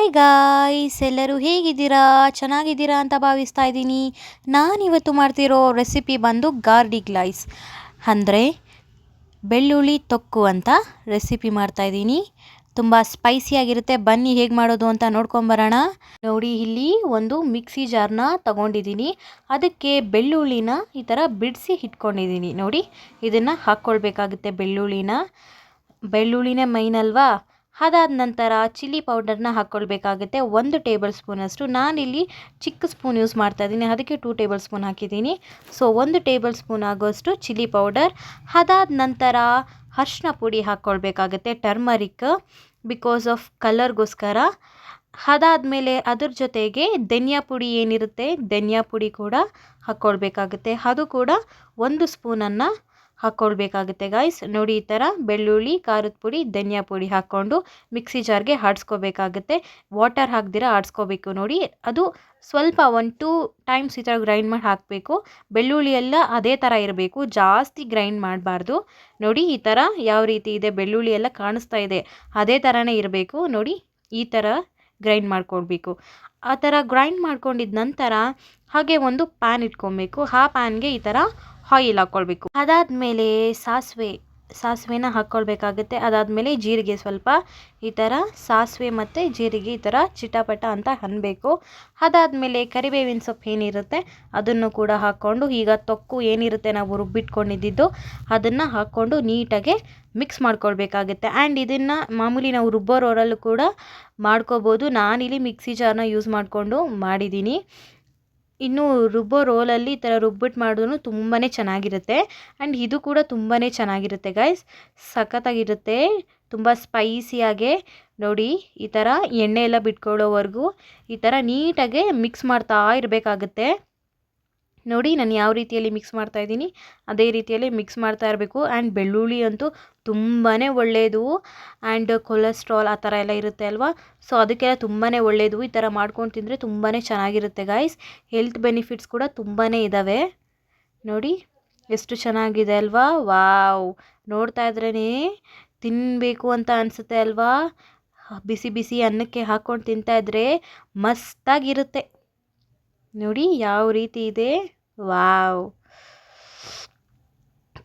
Hi guys, ಎಲ್ಲರೂ ಹೇಗಿದ್ದೀರಾ? ಚೆನ್ನಾಗಿದ್ದೀರಾ ಅಂತ ಭಾವಿಸ್ತಾ ಇದ್ದೀನಿ. ನಾನಿವತ್ತು ಮಾಡ್ತಿರೋ ರೆಸಿಪಿ ಬಂದು ಗಾರ್ಲಿಕ್ ರೈಸ್ ಅಂದರೆ ಬೆಳ್ಳುಳ್ಳಿ ತೊಕ್ಕು ಅಂತ ರೆಸಿಪಿ ಮಾಡ್ತಾಯಿದ್ದೀನಿ. ತುಂಬ ಸ್ಪೈಸಿಯಾಗಿರುತ್ತೆ. ಬನ್ನಿ ಹೇಗೆ ಮಾಡೋದು ಅಂತ ನೋಡ್ಕೊಂಬರೋಣ. ನೋಡಿ, ಇಲ್ಲಿ ಒಂದು ಮಿಕ್ಸಿ ಜಾರ್ನ ತಗೊಂಡಿದ್ದೀನಿ. ಅದಕ್ಕೆ ಬೆಳ್ಳುಳ್ಳಿನ ಈ ಥರ ಬಿಡಿಸಿ ಇಟ್ಕೊಂಡಿದ್ದೀನಿ. ನೋಡಿ, ಇದನ್ನು ಹಾಕ್ಕೊಳ್ಬೇಕಾಗುತ್ತೆ. ಬೆಳ್ಳುಳ್ಳಿನೇ ಮೈನ್ ಅಲ್ವಾ. ಅದಾದ ನಂತರ ಚಿಲ್ಲಿ ಪೌಡರ್ನ ಹಾಕ್ಕೊಳ್ಬೇಕಾಗುತ್ತೆ. 1 ಟೇಬಲ್ ಸ್ಪೂನಷ್ಟು. ನಾನಿಲ್ಲಿ ಚಿಕ್ಕ ಸ್ಪೂನ್ ಯೂಸ್ ಮಾಡ್ತಾ ಇದ್ದೀನಿ, ಅದಕ್ಕೆ 2 ಟೇಬಲ್ ಸ್ಪೂನ್ ಹಾಕಿದ್ದೀನಿ. ಸೊ 1 ಟೇಬಲ್ ಸ್ಪೂನ್ ಆಗೋಷ್ಟು ಚಿಲ್ಲಿ ಪೌಡರ್. ಅದಾದ ನಂತರ ಅರಿಶಿನ ಪುಡಿ ಹಾಕ್ಕೊಳ್ಬೇಕಾಗುತ್ತೆ, ಟರ್ಮರಿಕ್, ಬಿಕಾಸ್ ಆಫ್ ಕಲರ್ಗೋಸ್ಕರ. ಅದಾದಮೇಲೆ ಅದ್ರ ಜೊತೆಗೆ ಧನಿಯಾ ಪುಡಿ ಏನಿರುತ್ತೆ, ಧನಿಯಾ ಪುಡಿ ಕೂಡ ಹಾಕ್ಕೊಳ್ಬೇಕಾಗುತ್ತೆ. ಅದು ಕೂಡ 1 ಸ್ಪೂನನ್ನು ಹಾಕ್ಕೊಳ್ಬೇಕಾಗುತ್ತೆ ಗಾಯ್ಸ್. ನೋಡಿ, ಈ ಥರ ಬೆಳ್ಳುಳ್ಳಿ, ಖಾರದ ಪುಡಿ, ಧನಿಯಾ ಪುಡಿ ಹಾಕ್ಕೊಂಡು ಮಿಕ್ಸಿ ಜಾರ್ಗೆ ಆಡಿಸ್ಕೋಬೇಕಾಗುತ್ತೆ. ವಾಟರ್ ಹಾಕ್ದಿರ ಆಡಿಸ್ಕೋಬೇಕು. ನೋಡಿ, ಅದು ಸ್ವಲ್ಪ 1-2 ಟೈಮ್ಸ್ ಈ ಥರ ಗ್ರೈಂಡ್ ಮಾಡಿ ಹಾಕಬೇಕು. ಬೆಳ್ಳುಳ್ಳಿ ಎಲ್ಲ ಅದೇ ಥರ ಇರಬೇಕು, ಜಾಸ್ತಿ ಗ್ರೈಂಡ್ ಮಾಡಬಾರ್ದು. ನೋಡಿ, ಈ ಥರ ಯಾವ ರೀತಿ ಇದೆ, ಬೆಳ್ಳುಳ್ಳಿ ಎಲ್ಲ ಕಾಣಿಸ್ತಾ ಇದೆ, ಅದೇ ಥರನೇ ಇರಬೇಕು. ನೋಡಿ, ಈ ಥರ ಗ್ರೈಂಡ್ ಮಾಡ್ಕೊಳ್ಬೇಕು. ಆ ಥರ ಗ್ರೈಂಡ್ ಮಾಡ್ಕೊಂಡಿದ ನಂತರ ಹಾಗೆ ಒಂದು ಪ್ಯಾನ್ ಇಟ್ಕೊಬೇಕು. ಆ ಪ್ಯಾನ್ಗೆ ಈ ಥರ ಆಯಿಲ್ ಹಾಕ್ಕೊಳ್ಬೇಕು. ಅದಾದಮೇಲೆ ಸಾಸಿವೆನ ಹಾಕ್ಕೊಳ್ಬೇಕಾಗುತ್ತೆ. ಅದಾದಮೇಲೆ ಜೀರಿಗೆ ಸ್ವಲ್ಪ, ಈ ಥರ ಸಾಸಿವೆ ಮತ್ತು ಜೀರಿಗೆ ಈ ಥರ ಚಿಟಪಟ ಅಂತ ಅನ್ನಬೇಕು. ಅದಾದಮೇಲೆ ಕರಿಬೇವಿನ ಸೊಪ್ಪು ಏನಿರುತ್ತೆ ಅದನ್ನು ಕೂಡ ಹಾಕ್ಕೊಂಡು, ಈಗ ತೊಕ್ಕು ಏನಿರುತ್ತೆ ನಾವು ರುಬ್ಬಿಟ್ಕೊಂಡಿದ್ದು ಅದನ್ನು ಹಾಕ್ಕೊಂಡು ನೀಟಾಗಿ ಮಿಕ್ಸ್ ಮಾಡ್ಕೊಳ್ಬೇಕಾಗುತ್ತೆ. ಆ್ಯಂಡ್ ಇದನ್ನು ಮಾಮೂಲಿ ನಾವು ರುಬ್ಬೋ ರೋಲಲ್ಲೂ ಕೂಡ ಮಾಡ್ಕೋಬೋದು. ನಾನಿಲ್ಲಿ ಮಿಕ್ಸಿ ಜಾರ್ನ ಯೂಸ್ ಮಾಡಿಕೊಂಡು ಮಾಡಿದ್ದೀನಿ. ಇನ್ನು ರುಬ್ಬೋ ರೋಲಲ್ಲಿ ಈ ಥರ ರುಬ್ಬಿಟ್ಟು ಮಾಡಿದ್ರೂ ತುಂಬಾ ಚೆನ್ನಾಗಿರುತ್ತೆ. ಆ್ಯಂಡ್ ಇದು ಕೂಡ ತುಂಬಾ ಚೆನ್ನಾಗಿರುತ್ತೆ ಗೈಸ್, ಸಖತ್ತಾಗಿರುತ್ತೆ. ತುಂಬ ಸ್ಪೈಸಿಯಾಗೆ ನೋಡಿ, ಈ ಥರ ಎಣ್ಣೆ ಎಲ್ಲ ಬಿಟ್ಕೊಳ್ಳೋವರೆಗೂ ಈ ಥರ ನೀಟಾಗೆ ಮಿಕ್ಸ್ ಮಾಡ್ತಾ ಇರಬೇಕಾಗುತ್ತೆ. ನೋಡಿ, ನಾನು ಯಾವ ರೀತಿಯಲ್ಲಿ ಮಿಕ್ಸ್ ಮಾಡ್ತಾಯಿದ್ದೀನಿ ಅದೇ ರೀತಿಯಲ್ಲಿ ಮಿಕ್ಸ್ ಮಾಡ್ತಾ ಇರಬೇಕು. ಆ್ಯಂಡ್ ಬೆಳ್ಳುಳ್ಳಿ ಅಂತೂ ತುಂಬಾ ಒಳ್ಳೆಯದು. ಆ್ಯಂಡ್ ಕೊಲೆಸ್ಟ್ರಾಲ್ ಆ ಥರ ಎಲ್ಲ ಇರುತ್ತೆ ಅಲ್ವಾ, ಸೊ ಅದಕ್ಕೆಲ್ಲ ತುಂಬಾ ಒಳ್ಳೆಯದು. ಈ ಥರ ಮಾಡ್ಕೊಂಡು ತಿಂದರೆ ತುಂಬಾ ಚೆನ್ನಾಗಿರುತ್ತೆ ಗೈಸ್. ಹೆಲ್ತ್ ಬೆನಿಫಿಟ್ಸ್ ಕೂಡ ತುಂಬಾ ಇದ್ದಾವೆ. ನೋಡಿ, ಎಷ್ಟು ಚೆನ್ನಾಗಿದೆ ಅಲ್ವಾ. ವಾವ್, ನೋಡ್ತಾ ಇದ್ರೇ ತಿನ್ನಬೇಕು ಅಂತ ಅನಿಸುತ್ತೆ ಅಲ್ವಾ. ಬಿಸಿ ಬಿಸಿ ಅನ್ನಕ್ಕೆ ಹಾಕ್ಕೊಂಡು ತಿಂತಾಯಿದ್ರೆ ಮಸ್ತಾಗಿರುತ್ತೆ. ನೋಡಿ ಯಾವ ರೀತಿ ಇದೆ. ವಾವ್,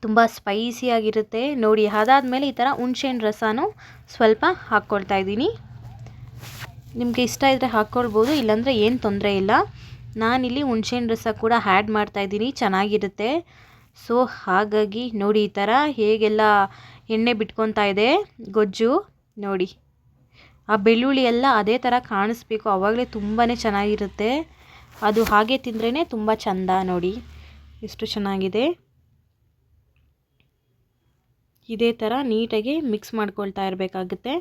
ತುಂಬ ಸ್ಪೈಸಿಯಾಗಿರುತ್ತೆ ನೋಡಿ. ಅದಾದಮೇಲೆ ಈ ಥರ ಹುಣಸೆಹಣ್ಣು ರಸನೂ ಸ್ವಲ್ಪ ಹಾಕ್ಕೊಳ್ತಾ ಇದ್ದೀನಿ. ನಿಮಗೆ ಇಷ್ಟ ಇದ್ದರೆ ಹಾಕ್ಕೊಳ್ಬೋದು, ಇಲ್ಲಾಂದರೆ ಏನು ತೊಂದರೆ ಇಲ್ಲ. ನಾನಿಲ್ಲಿ ಹುಣಸೆಹಣ್ಣು ರಸ ಕೂಡ ಆ್ಯಡ್ ಮಾಡ್ತಾಯಿದ್ದೀನಿ, ಚೆನ್ನಾಗಿರುತ್ತೆ. ಸೊ ಹಾಗಾಗಿ ನೋಡಿ, ಈ ಥರ ಹೇಗೆಲ್ಲ ಎಣ್ಣೆ ಬಿಟ್ಕೊತಾ ಇದೆ ಗೊಜ್ಜು. ನೋಡಿ, ಆ ಬೆಳ್ಳುಳ್ಳಿ ಎಲ್ಲ ಅದೇ ಥರ ಕಾಣಿಸ್ಬೇಕು, ಆವಾಗಲೇ ತುಂಬಾ ಚೆನ್ನಾಗಿರುತ್ತೆ. ಅದು ಹಾಗೆ ತಿಂದ್ರೇ ತುಂಬ ಚೆಂದ. ನೋಡಿ ಎಷ್ಟು ಚೆನ್ನಾಗಿದೆ. ಇದೇ ಥರ ನೀಟಾಗಿ ಮಿಕ್ಸ್ ಮಾಡ್ಕೊಳ್ತಾ ಇರಬೇಕಾಗುತ್ತೆ.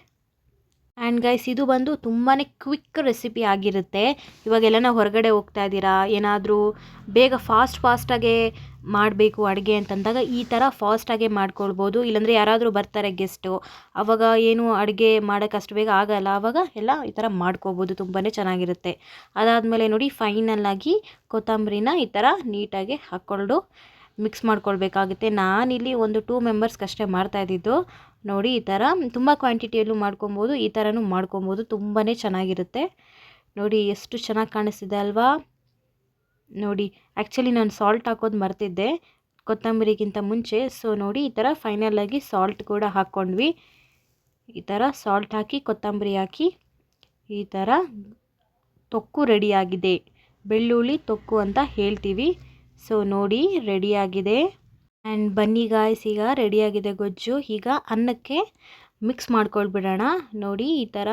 ಆ್ಯಂಡ್ ಗೈಸ್, ಇದು ಬಂದು ತುಂಬಾ ಕ್ವಿಕ್ ರೆಸಿಪಿ ಆಗಿರುತ್ತೆ. ಇವಾಗೆಲ್ಲ ನಾವು ಹೊರಗಡೆ ಹೋಗ್ತಾ ಇದ್ದೀರಾ, ಏನಾದರೂ ಬೇಗ ಫಾಸ್ಟಾಗೆ ಮಾಡಬೇಕು ಅಡುಗೆ ಅಂತಂದಾಗ ಈ ಥರ ಫಾಸ್ಟಾಗೆ ಮಾಡ್ಕೊಳ್ಬೋದು. ಇಲ್ಲಾಂದರೆ ಯಾರಾದರೂ ಬರ್ತಾರೆ ಗೆಸ್ಟು, ಆವಾಗ ಏನು ಅಡುಗೆ ಮಾಡೋಕ್ಕೆ ಅಷ್ಟು ಬೇಗ ಆಗಲ್ಲ, ಆವಾಗ ಎಲ್ಲ ಈ ಥರ ಮಾಡ್ಕೋಬೋದು, ತುಂಬಾ ಚೆನ್ನಾಗಿರುತ್ತೆ. ಅದಾದಮೇಲೆ ನೋಡಿ, ಫೈನಲ್ಲಾಗಿ ಕೊತ್ತಂಬರಿನ ಈ ಥರ ನೀಟಾಗಿ ಹಾಕ್ಕೊಂಡು ಮಿಕ್ಸ್ ಮಾಡ್ಕೊಳ್ಬೇಕಾಗುತ್ತೆ. ನಾನಿಲ್ಲಿ ಒಂದು 2 ಮೆಂಬರ್ಸ್ಗಷ್ಟೇ ಮಾಡ್ತಾಯಿದ್ದಿದ್ದು. ನೋಡಿ, ಈ ಥರ ತುಂಬ ಕ್ವಾಂಟಿಟಿಯಲ್ಲೂ ಮಾಡ್ಕೊಬೋದು, ಈ ಥರನೂ ಮಾಡ್ಕೊಬೋದು, ತುಂಬಾ ಚೆನ್ನಾಗಿರುತ್ತೆ. ನೋಡಿ ಎಷ್ಟು ಚೆನ್ನಾಗಿ ಕಾಣಿಸ್ತಿದೆ ಅಲ್ವಾ. ನೋಡಿ, ಆ್ಯಕ್ಚುಲಿ ನಾನು ಸಾಲ್ಟ್ ಹಾಕೋದು ಮರ್ತಿದ್ದೆ ಕೊತ್ತಂಬರಿಗಿಂತ ಮುಂಚೆ. ಸೊ ನೋಡಿ, ಈ ಥರ ಫೈನಲಾಗಿ ಸಾಲ್ಟ್ ಕೂಡ ಹಾಕ್ಕೊಂಡ್ವಿ. ಈ ಥರ ಸಾಲ್ಟ್ ಹಾಕಿ ಕೊತ್ತಂಬರಿ ಹಾಕಿ ಈ ಥರ ತೊಕ್ಕು ರೆಡಿಯಾಗಿದೆ. ಬೆಳ್ಳುಳ್ಳಿ ತೊಕ್ಕು ಅಂತ ಹೇಳ್ತೀವಿ. ಸೊ ನೋಡಿ, ರೆಡಿಯಾಗಿದೆ. ಆ್ಯಂಡ್ ಬನ್ನಿ ಗಾಯ್ಸ್, ಈಗ ರೆಡಿಯಾಗಿದೆ ಗೊಜ್ಜು. ಈಗ ಅನ್ನಕ್ಕೆ ಮಿಕ್ಸ್ ಮಾಡ್ಕೊಳ್ಬಿಡೋಣ. ನೋಡಿ, ಈ ಥರ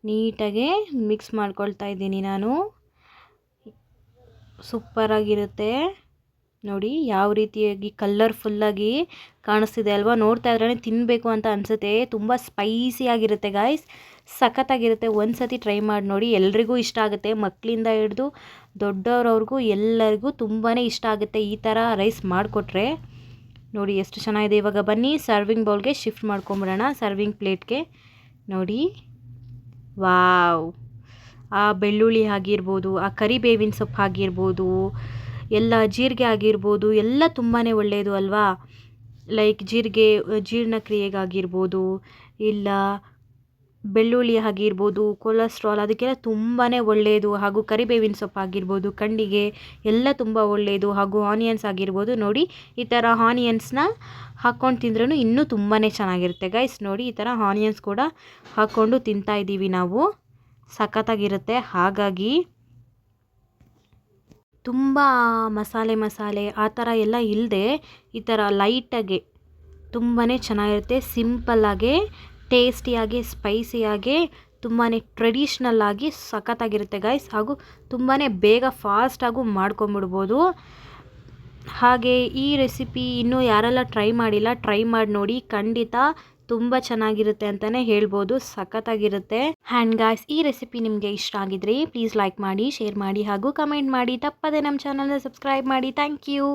ನೀಟಾಗೆ ಮಿಕ್ಸ್ ಮಾಡ್ಕೊಳ್ತಾ ಇದ್ದೀನಿ ನಾನು. ಸೂಪರಾಗಿರುತ್ತೆ. ನೋಡಿ ಯಾವ ರೀತಿಯಾಗಿ ಕಲರ್ಫುಲ್ಲಾಗಿ ಕಾಣಿಸ್ತಿದೆ ಅಲ್ವಾ. ನೋಡ್ತಾ ಇದ್ರೇ ತಿನ್ನಬೇಕು ಅಂತ ಅನಿಸುತ್ತೆ. ತುಂಬ ಸ್ಪೈಸಿಯಾಗಿರುತ್ತೆ ಗಾಯ್ಸ್, ಸಖತ್ತಾಗಿರುತ್ತೆ. ಒಂದು ಸತಿ ಟ್ರೈ ಮಾಡಿ ನೋಡಿ, ಎಲ್ರಿಗೂ ಇಷ್ಟ ಆಗುತ್ತೆ. ಮಕ್ಕಳಿಂದ ಹಿಡಿದು ದೊಡ್ಡವ್ರವ್ರಿಗೂ ಎಲ್ಲರಿಗೂ ತುಂಬಾ ಇಷ್ಟ ಆಗುತ್ತೆ ಈ ಥರ ರೈಸ್ ಮಾಡಿಕೊಟ್ರೆ. ನೋಡಿ ಎಷ್ಟು ಚೆನ್ನಾಗಿದೆ. ಇವಾಗ ಬನ್ನಿ ಸರ್ವಿಂಗ್ ಬೌಲ್ಗೆ ಶಿಫ್ಟ್ ಮಾಡ್ಕೊಂಬಿಡೋಣ, ಸರ್ವಿಂಗ್ ಪ್ಲೇಟ್ಗೆ. ನೋಡಿ, ವಾವ್, ಆ ಬೆಳ್ಳುಳ್ಳಿ ಆಗಿರ್ಬೋದು, ಆ ಕರಿಬೇವಿನ ಸೊಪ್ಪು ಆಗಿರ್ಬೋದು, ಎಲ್ಲ ಜೀರಿಗೆ ಆಗಿರ್ಬೋದು, ಎಲ್ಲ ತುಂಬಾ ಒಳ್ಳೆಯದು ಅಲ್ವಾ. ಲೈಕ್ ಜೀರ್ಣಕ್ರಿಯೆಗಾಗಿರ್ಬೋದು, ಇಲ್ಲ ಬೆಳ್ಳುಳ್ಳಿ ಆಗಿರ್ಬೋದು, ಕೊಲೆಸ್ಟ್ರಾಲ್ ಅದಕ್ಕೆಲ್ಲ ತುಂಬಾ ಒಳ್ಳೆಯದು. ಹಾಗೂ ಕರಿಬೇವಿನ ಸೊಪ್ಪು ಆಗಿರ್ಬೋದು ಕಣ್ಣಿಗೆ ಎಲ್ಲ ತುಂಬ ಒಳ್ಳೆಯದು. ಹಾಗೂ ಆನಿಯನ್ಸ್ ಆಗಿರ್ಬೋದು, ನೋಡಿ ಈ ಥರ ಆನಿಯನ್ಸ್ನ ಹಾಕ್ಕೊಂಡು ತಿಂದ್ರೂ ಇನ್ನೂ ತುಂಬಾ ಚೆನ್ನಾಗಿರುತ್ತೆ ಗೈಸ್. ನೋಡಿ ಈ ಥರ ಆನಿಯನ್ಸ್ ಕೂಡ ಹಾಕ್ಕೊಂಡು ತಿಂತಾಯಿದ್ದೀವಿ ನಾವು, ಸಖತ್ತಾಗಿರುತ್ತೆ. ಹಾಗಾಗಿ ತುಂಬ ಮಸಾಲೆ ಆ ಥರ ಎಲ್ಲ ಇಲ್ಲದೆ ಈ ಥರ ಲೈಟಾಗೆ ತುಂಬಾ ಚೆನ್ನಾಗಿರುತ್ತೆ. ಸಿಂಪಲ್ಲಾಗೆ, ಟೇಸ್ಟಿಯಾಗಿ, ಸ್ಪೈಸಿಯಾಗಿ, ತುಂಬಾ ಟ್ರೆಡಿಷ್ನಲ್ಲಾಗಿ ಸಖತ್ತಾಗಿರುತ್ತೆ ಗೈಸ್. ಹಾಗೂ ತುಂಬಾ ಬೇಗ ಫಾಸ್ಟಾಗೂ ಮಾಡ್ಕೊಂಬಿಡ್ಬೋದು. ಹಾಗೆ ಈ ರೆಸಿಪಿ ಇನ್ನೂ ಯಾರೆಲ್ಲ ಟ್ರೈ ಮಾಡಿಲ್ಲ, ಟ್ರೈ ಮಾಡಿ ನೋಡಿ, ಖಂಡಿತ ತುಂಬ ಚೆನ್ನಾಗಿರುತ್ತೆ ಅಂತಲೇ ಹೇಳ್ಬೋದು, ಸಖತ್ತಾಗಿರುತ್ತೆ. ಆ್ಯಂಡ್ ಗಾಯ್ಸ್, ಈ ರೆಸಿಪಿ ನಿಮಗೆ ಇಷ್ಟ ಆಗಿದ್ರೆ ಪ್ಲೀಸ್ ಲೈಕ್ ಮಾಡಿ, ಶೇರ್ ಮಾಡಿ ಹಾಗೂ ಕಮೆಂಟ್ ಮಾಡಿ. ತಪ್ಪದೆ ನಮ್ಮ ಚಾನಲ್ನ ಸಬ್ಸ್ಕ್ರೈಬ್ ಮಾಡಿ. Thank you.